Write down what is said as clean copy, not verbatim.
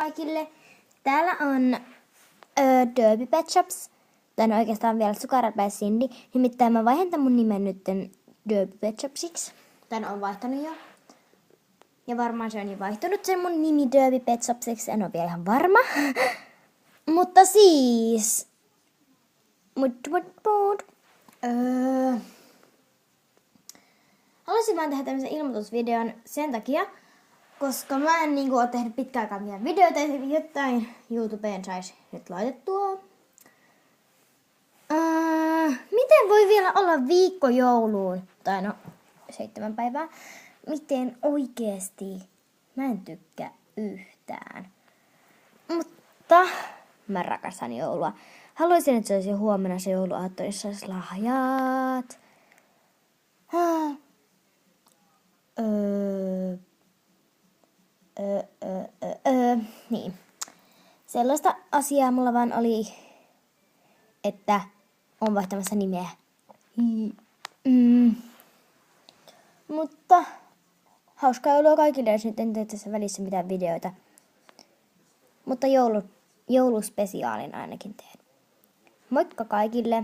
Kaikille. Täällä on Derby Pet Shops. Tän oikeastaan vielä Sugarabay Cindy. Nimittäin mä vaihdan mun nimen nytten Derby Pet Shopsiksi. Tän on vaihtanut jo. Ja varmaan se on jo vaihtunut sen mun nimi Derby Pet Shopsiksi. En ole vielä ihan varma. Mutta siis... Haluaisin vaan tehdä tämmöisen ilmoitusvideon sen takia, koska mä en ole tehnyt pitkään aikaa mitään videoita, jotain YouTubeen saisi nyt laitettua. Miten voi vielä olla viikko jouluun? Tai no, 7 päivää. Miten oikeesti? Mä en tykkää yhtään. Mutta mä rakastan joulua. Haluaisin, että se olisi huomenna se jouluaatto, jossa olisi lahjat. Niin. Sellaista asiaa mulla vaan oli, että on vaihtamassa nimeä. Mutta hauskaa joulua kaikille, jos nyt en tee tässä välissä mitään videoita. Mutta jouluspesiaalin ainakin teen. Moikka kaikille!